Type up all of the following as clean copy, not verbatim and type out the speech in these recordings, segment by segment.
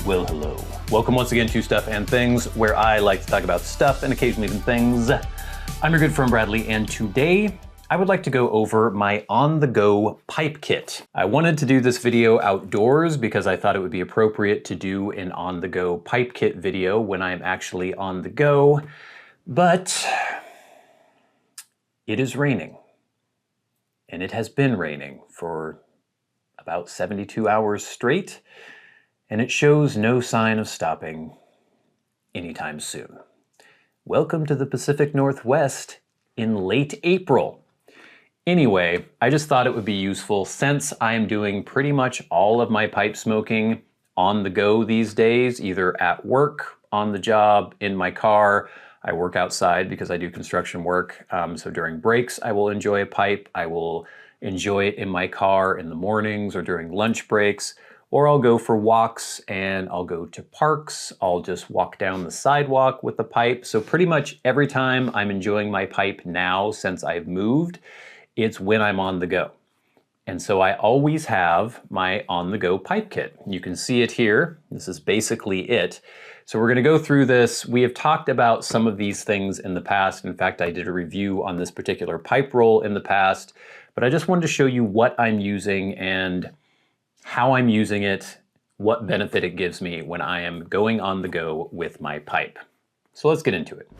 Well, hello. Welcome once again to Stuff and Things, where I like to talk about stuff and occasionally even things. I'm your good friend Bradley, and today I would like to go over my on-the-go pipe kit. I wanted to do this video outdoors because I thought it would be appropriate to do an on-the-go pipe kit video when I'm actually on the go, but it is raining. And it has been raining for about 72 hours straight, and it shows no sign of stopping anytime soon. Welcome to the Pacific Northwest in late April. Anyway, I just thought it would be useful since I am doing pretty much all of my pipe smoking on the go these days, either at work, on the job, in my car. I work outside because I do construction work, so during breaks I will enjoy a pipe. I will enjoy it in my car in the mornings or during lunch breaks, or I'll go for walks and I'll go to parks. I'll just walk down the sidewalk with the pipe. So pretty much every time I'm enjoying my pipe now since I've moved, it's when I'm on the go. And so I always have my on-the-go pipe kit. You can see it here. This is basically it. So we're gonna go through this. We have talked about some of these things in the past. In fact, I did a review on this particular pipe roll in the past, but I just wanted to show you what I'm using and how I'm using it, what benefit it gives me when I am going on the go with my pipe. So let's get into it.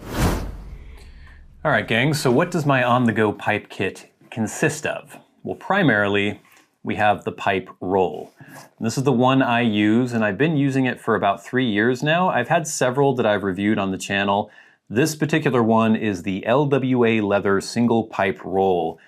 All right, gang, so what does my on-the-go pipe kit consist of? Well, primarily, we have the pipe roll. And this is the one I use, and I've been using it for about 3 years now. I've had several that I've reviewed on the channel. This particular one is the LWA leather single pipe roll.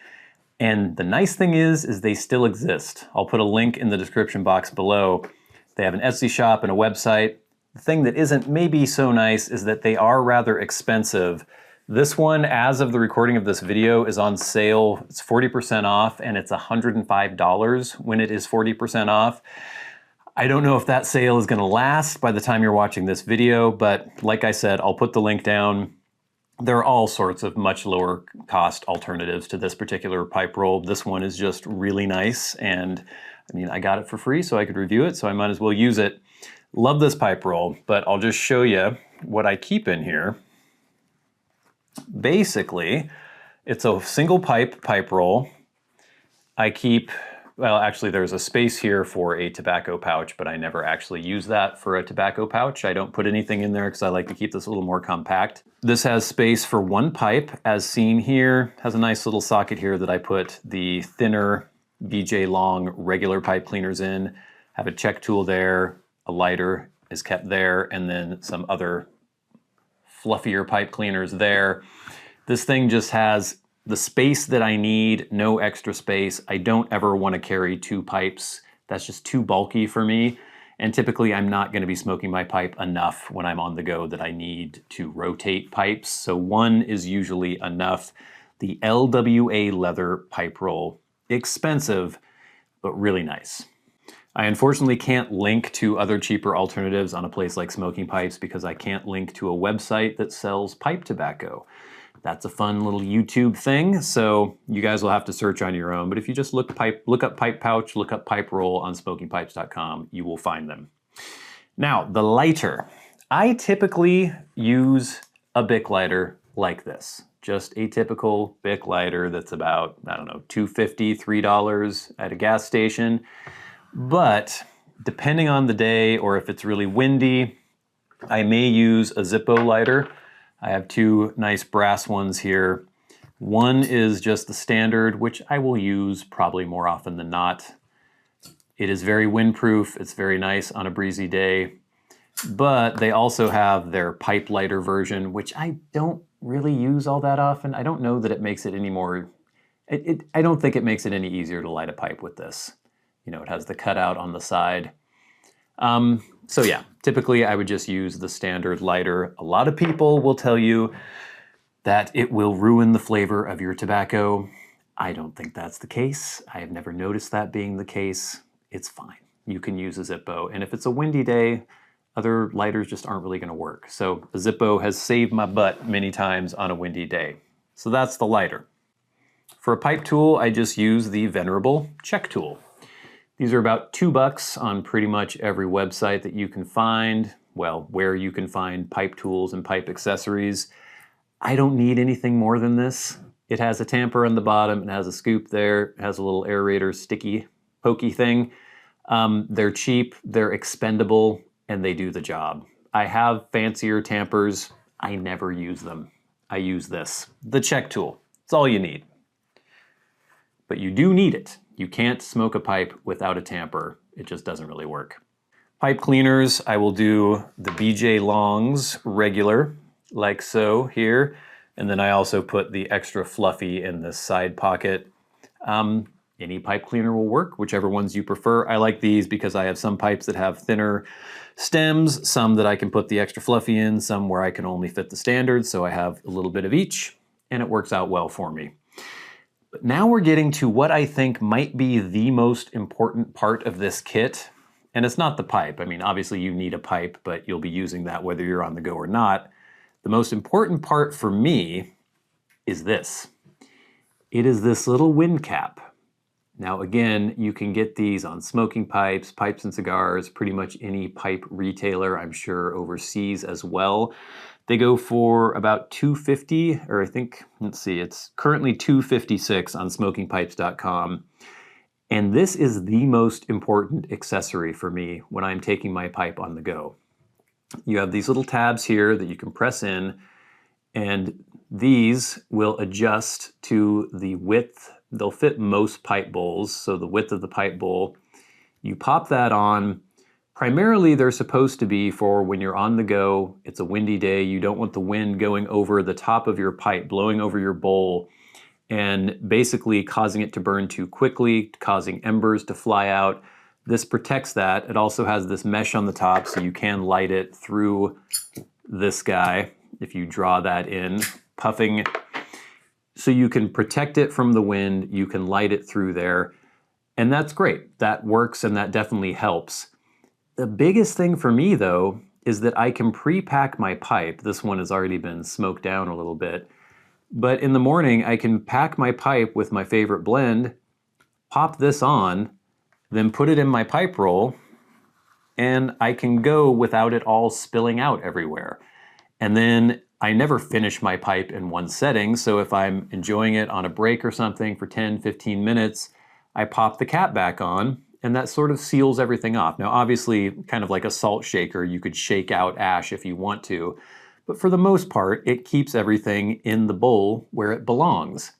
And the nice thing is they still exist. I'll put a link in the description box below. They have an Etsy shop and a website. The thing that isn't maybe so nice is that they are rather expensive. This one, as of the recording of this video, is on sale. It's 40% off, and it's $105 when it is 40% off. I don't know if that sale is gonna last by the time you're watching this video, but like I said, I'll put the link down. There are all sorts of much lower cost alternatives to this particular pipe roll. This one is just really nice, and I mean, I got it for free so I could review it, so I might as well use it. Love this pipe roll, but I'll just show you what I keep in here. Basically, it's a single pipe roll. I keep, well, actually there's a space here for a tobacco pouch, but I never actually use that for a tobacco pouch. I don't put anything in there because I like to keep this a little more compact. This has space for one pipe, as seen here. Has a nice little socket here that I put the thinner BJ Long regular pipe cleaners in. Have a check tool there, a lighter is kept there, and then some other fluffier pipe cleaners there. This thing just has the space that I need, no extra space. I don't ever want to carry two pipes. That's just too bulky for me. And typically I'm not going to be smoking my pipe enough when I'm on the go that I need to rotate pipes. So one is usually enough. The LWA leather pipe roll, expensive, but really nice. I unfortunately can't link to other cheaper alternatives on a place like Smoking Pipes because I can't link to a website that sells pipe tobacco. That's a fun little YouTube thing, so you guys will have to search on your own. But if you just look up pipe pouch, look up pipe roll on smokingpipes.com, you will find them. Now, the lighter. I typically use a Bic lighter like this. Just a typical Bic lighter that's about, I don't know, $2.50, $3 at a gas station. But depending on the day or if it's really windy, I may use a Zippo lighter. I have two nice brass ones here. One is just the standard, which I will use probably more often than not. It is very windproof. It's very nice on a breezy day. But they also have their pipe lighter version, which I don't really use all that often. I don't know that it makes it any more, I don't think it makes it any easier to light a pipe with this. You know, it has the cutout on the side. So yeah, typically I would just use the standard lighter. A lot of people will tell you that it will ruin the flavor of your tobacco. I don't think that's the case. I have never noticed that being the case. It's fine. You can use a Zippo. And if it's a windy day, other lighters just aren't really gonna work. So the Zippo has saved my butt many times on a windy day. So that's the lighter. For a pipe tool, I just use the venerable check tool. These are about $2 on pretty much every website that you can find, well, where you can find pipe tools and pipe accessories. I don't need anything more than this. It has a tamper on the bottom, it has a scoop there, it has a little aerator sticky, pokey thing. They're cheap, they're expendable, and they do the job. I have fancier tampers, I never use them. I use this, the check tool. It's all you need. But you do need it. You can't smoke a pipe without a tamper. It just doesn't really work. Pipe cleaners, I will do the BJ Longs regular, like so here. And then I also put the extra fluffy in this side pocket. Any pipe cleaner will work, whichever ones you prefer. I like these because I have some pipes that have thinner stems, some that I can put the extra fluffy in, some where I can only fit the standard, so I have a little bit of each, and it works out well for me. But now we're getting to what I think might be the most important part of this kit, and it's not the pipe. I mean, obviously you need a pipe, but you'll be using that whether you're on the go or not. The most important part for me is this. It is this little wind cap. Now again, you can get these on smoking pipes, pipes and cigars, pretty much any pipe retailer, I'm sure overseas as well. They go for about $250, or I think, let's see, it's currently $256 on smokingpipes.com. And this is the most important accessory for me when I'm taking my pipe on the go. You have these little tabs here that you can press in, and these will adjust to the width. They'll fit most pipe bowls, so the width of the pipe bowl. You pop that on. Primarily, they're supposed to be for when you're on the go, it's a windy day, you don't want the wind going over the top of your pipe, blowing over your bowl, and basically causing it to burn too quickly, causing embers to fly out. This protects that. It also has this mesh on the top, so you can light it through this guy if you draw that in, puffing. So you can protect it from the wind, you can light it through there, and that's great. That works, and that definitely helps. The biggest thing for me, though, is that I can pre-pack my pipe. This one has already been smoked down a little bit. But in the morning, I can pack my pipe with my favorite blend, pop this on, then put it in my pipe roll, and I can go without it all spilling out everywhere. And then I never finish my pipe in one setting, so if I'm enjoying it on a break or something for 10, 15 minutes, I pop the cap back on, and that sort of seals everything off. Now obviously, kind of like a salt shaker, you could shake out ash if you want to, but for the most part, it keeps everything in the bowl where it belongs.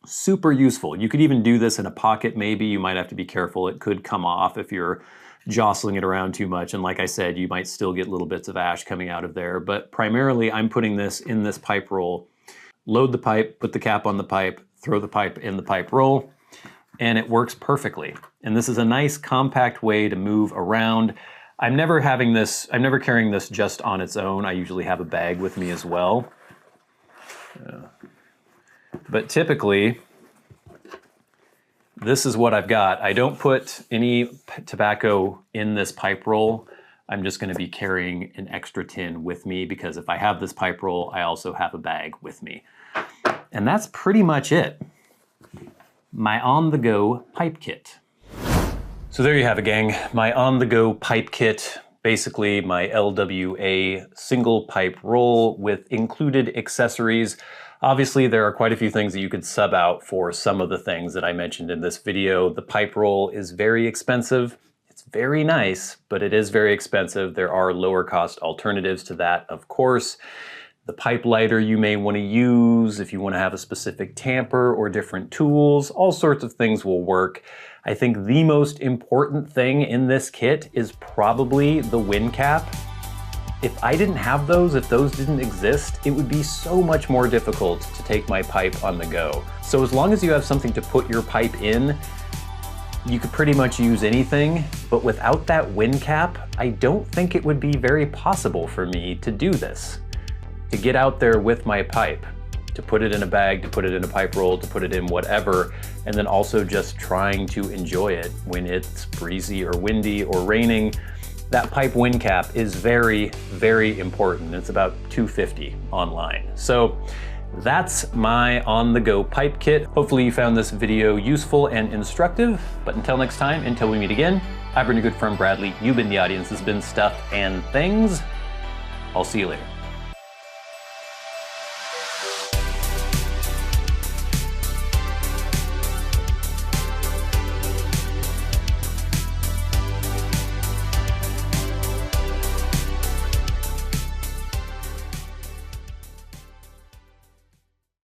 Super useful. You could even do this in a pocket maybe. You might have to be careful. It could come off if you're jostling it around too much. And like I said, you might still get little bits of ash coming out of there. But primarily, I'm putting this in this pipe roll. Load the pipe, put the cap on the pipe, throw the pipe in the pipe roll, and it works perfectly. And this is a nice compact way to move around. I'm never carrying this just on its own. I usually have a bag with me as well. But typically, this is what I've got. I don't put any tobacco in this pipe roll. I'm just going to be carrying an extra tin with me because if I have this pipe roll, I also have a bag with me. And that's pretty much it. My on-the-go pipe kit. So there you have it, gang. My on-the-go pipe kit. Basically my LWA single pipe roll with included accessories. Obviously, there are quite a few things that you could sub out for some of the things that I mentioned in this video. The pipe roll is very expensive. It's very nice, but it is very expensive. There are lower cost alternatives to that, of course. The pipe lighter you may want to use if you want to have a specific tamper or different tools. All sorts of things will work. I think the most important thing in this kit is probably the wind cap. If I didn't have those, if those didn't exist, it would be so much more difficult to take my pipe on the go. So as long as you have something to put your pipe in, you could pretty much use anything, but without that wind cap, I don't think it would be very possible for me to do this. To get out there with my pipe, to put it in a bag, to put it in a pipe roll, to put it in whatever, and then also just trying to enjoy it when it's breezy or windy or raining. That pipe wind cap is very, very important. It's about $250 online. So That's my on-the-go pipe kit. Hopefully you found this video useful and instructive, but until next time, until we meet again, I've been your good friend Bradley, you've been the audience, this has been Stuff and Things. I'll see you later.